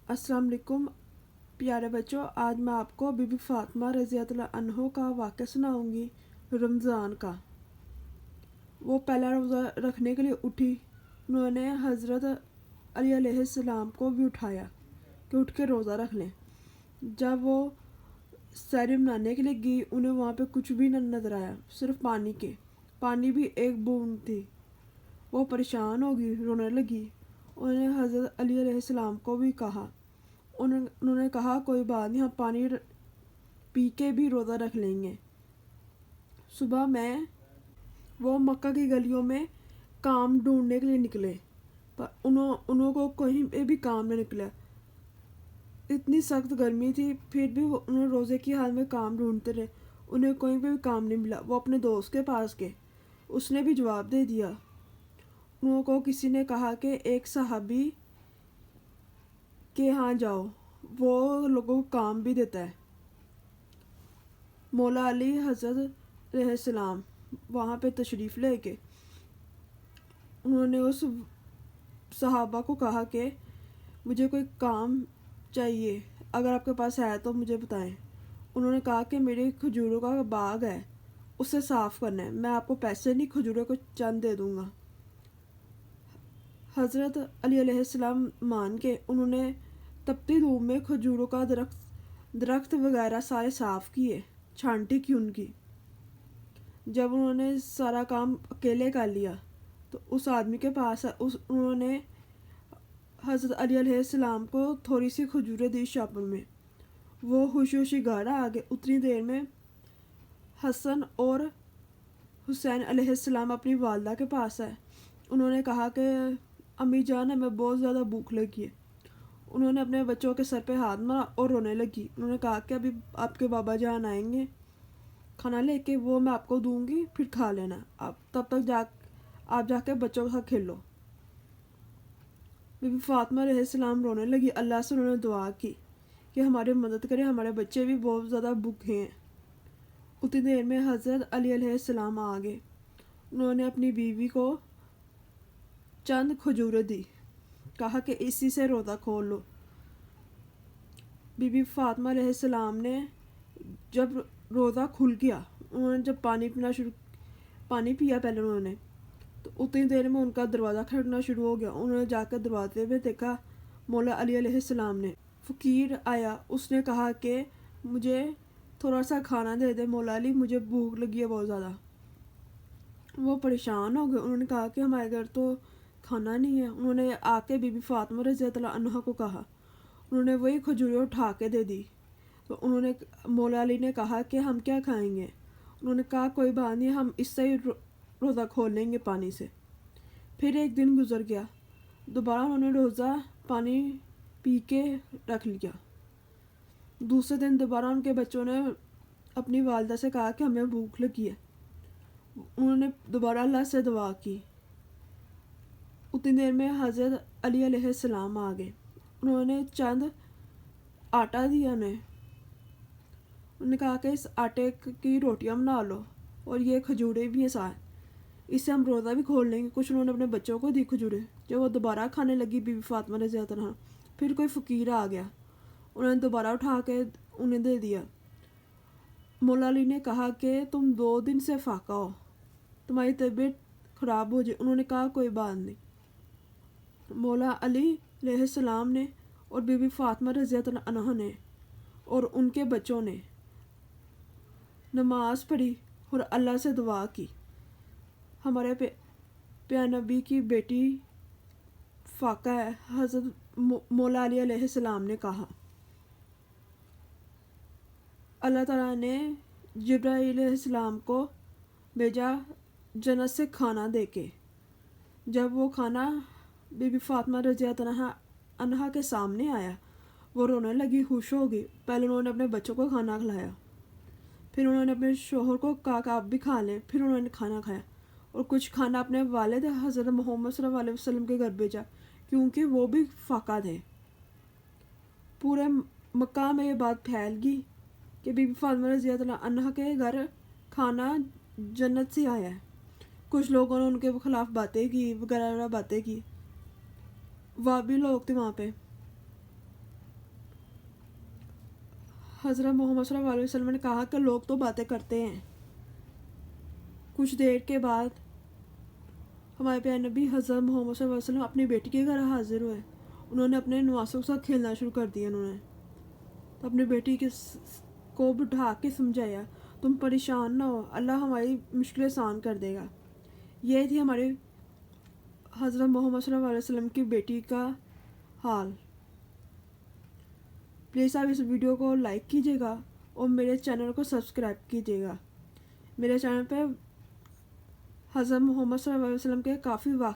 अस्सलाम वालेकुम प्यारे बच्चों, आज मैं आपको बीबी फातिमा रज़ियल्लाहु अन्हा का वाक़या सुनाऊंगी। रमज़ान का वो पहला रोज़ा रखने के लिए उठी। उन्होंने हज़रत अली अलैहिस्सलाम को भी उठाया कि उठ के रोज़ा रख लें। जब वो सहरी मनाने के लिए गई, उन्हें वहाँ पे कुछ भी न नज़र आया, सिर्फ पानी भी एक बूंद थी। वो परेशान हो गई, रोने लगी। उन्होंने हज़रत अली अलैहिस्सलाम को भी कहा। उन्होंने कहा, कोई बात नहीं, हम पानी पी के भी रोज़ा रख लेंगे। सुबह में वो मक्का की गलियों में काम ढूंढने के लिए निकले, पर उनको कहीं पे भी काम नहीं निकला। इतनी सख्त गर्मी थी, फिर भी उन्होंने रोज़े की हाल में काम ढूंढते रहे। उन्हें कहीं पे भी काम नहीं मिला। वो अपने दोस्त के पास गए, उसने भी जवाब दे दिया। उनको किसी ने कहा कि एक सहाबी के यहाँ जाओ, वो लोगों को काम भी देता है। मौला अली हज़रत अलैहिस्सलाम वहाँ पे तशरीफ़ लेके उन्होंने उस सहाबा को कहा कि मुझे कोई काम चाहिए, अगर आपके पास है तो मुझे बताएं। उन्होंने कहा कि मेरे खजूरों का बाग है, उसे साफ़ करना है। मैं आपको पैसे नहीं, खजूरों को चंद दे दूँगा। हज़रत अली अलैहिस्सलाम मान के उन्होंने तपती धूप में खजूरों का दरख्त वगैरह सारे साफ़ किए, छांटी की उनकी। जब उन्होंने सारा काम अकेले कर लिया तो उस आदमी के पास उन्होंने हज़रत अली अलैहिस्सलाम को थोड़ी सी खजूरें दी शापर में। वो खुशी घर आ गए। उतनी देर में हसन और हुसैन अलैहिस्सलाम अपनी वालदा के पास आए। उन्होंने कहा कि अम्मी जान, हमें बहुत ज़्यादा भूख लगी है। उन्होंने अपने बच्चों के सर पे हाथ मारा और रोने लगी। उन्होंने कहा कि अभी आपके बाबा जान आएंगे खाना लेके, वो मैं आपको दूंगी, फिर खा लेना। आप तब तक आप जाके बच्चों के साथ खेलो। बीबी फातिमा अलैहिस्सलाम रोने लगी। अल्लाह से उन्होंने दुआ की कि हमारी मदद करे, हमारे बच्चे भी बहुत ज़्यादा भूखे हैं। उतनी देर में हज़रत अली अलैहिस्सलाम आ गए। उन्होंने अपनी बीवी को चंद खजूरें दी, कहा कि इसी से रोज़ा खोल लो। बीबी फातिमा अलैहिस्सलाम ने जब रोज़ा खुल गया, उन्होंने जब पानी पिया पहले उन्होंने, तो उतनी देर में उनका दरवाज़ा खटकना शुरू हो गया। उन्होंने जाकर दरवाजे में देखा, मौला अली अलैहिस्सलाम ने। फ़कीर आया, उसने कहा कि मुझे थोड़ा सा खाना दे दे मौला अली, मुझे भूख लगी है बहुत ज़्यादा। वो परेशान हो गए। उन्होंने कहा कि हमारे घर तो खाना नहीं है। उन्होंने आके बीबी फातिमा रज़ियल्लाहु अन्हा को कहा। उन्होंने वही खजूरें उठा के दे दी। तो उन्होंने मौला अली ने कहा कि हम क्या खाएंगे। उन्होंने कहा कोई बात नहीं, हम इससे ही रोज़ा खोल लेंगे पानी से। फिर एक दिन गुजर गया, दोबारा उन्होंने रोज़ा पानी पी के रख लिया। दूसरे दिन दोबारा उनके बच्चों ने अपनी वालदा से कहा कि हमें भूख लगी है। उन्होंने दोबारा अल्लाह से दुआ की। उतनी देर में हज़रत अली अलैहिस्सलाम आ गए। उन्होंने चंद आटा दिया उन्हें। उन्होंने कहा कि इस आटे की रोटियां बना लो और ये खजूरें भी हैं साथ, इससे हम रोज़ा भी खोल लेंगे। कुछ उन्होंने अपने बच्चों को दी खजूरें। जब वो दोबारा खाने लगी बीबी फातिमा रज़ियल्लाहु अन्हा, फिर कोई फ़कीर आ गया। उन्होंने दोबारा उठा के उन्हें दे दिया। मौला अली ने कहा कि तुम 2 दिन से फाका हो, तुम्हारी तबीयत ख़राब हो जाए। उन्होंने कहा कोई बात नहीं। मौला अली अलैहिस्सलाम ने और बीबी फातिमा रज़ियल्लाहु अन्हा ने और उनके बच्चों ने नमाज पढ़ी और अल्लाह से दुआ की। हमारे प्यारे नबी की बेटी फाका है। हज़रत मौला अली अलैहिस्सलाम ने कहा, अल्लाह ताला ने जिब्राईल अलैहिस्सलाम को भेजा जन्नत से खाना देके। जब वो खाना बीबी फातिमा रज़ियल्लाहु अन्हा के सामने आया, वो रोने लगी, खुश हो गई। पहले उन्होंने अपने बच्चों को खाना खिलाया, फिर उन्होंने अपने शोहर को कहा कि आप भी खा लें, फिर उन्होंने खाना खाया और कुछ खाना अपने वालिद हज़रत मोहम्मद सल्लल्लाहु अलैहि वसल्लम के घर भेजा, क्योंकि वो भी फाका थे। पूरे मक्का में ये बात फैल गई कि बीबी फातिमा रज़ियल्लाहु अन्हा के घर खाना जन्नत से आया है। कुछ लोगों ने उनके खिलाफ बातें की, वगैरह बातें की। वह भी लोग थे वहाँ पे। حضرت محمد صلی اللہ علیہ وسلم نے کہا کہ لوگ تو باتیں کرتے ہیں. کچھ دیر کے بعد ہمارے پیارے نبی حضرت محمد صلی اللہ علیہ وسلم اپنی بیٹی کے گھر حاضر ہوئے. انہوں نے اپنے نواسوں کے ساتھ کھیلنا شروع کر دیا. انہوں نے اپنی بیٹی کو بٹھا کے سمجھایا تم پریشان نہ ہو, اللہ ہماری مشکلیں آسان کر دے گا. یہ تھی ہمارے حضرت محمد صلی اللہ علیہ وسلم کی بیٹی کا حال. پلیز آپ اس ویڈیو کو لائک کیجیے گا اور میرے چینل کو سبسکرائب کیجیے گا. میرے چینل پہ حضرت محمد صلی اللہ علیہ وسلم کے کافی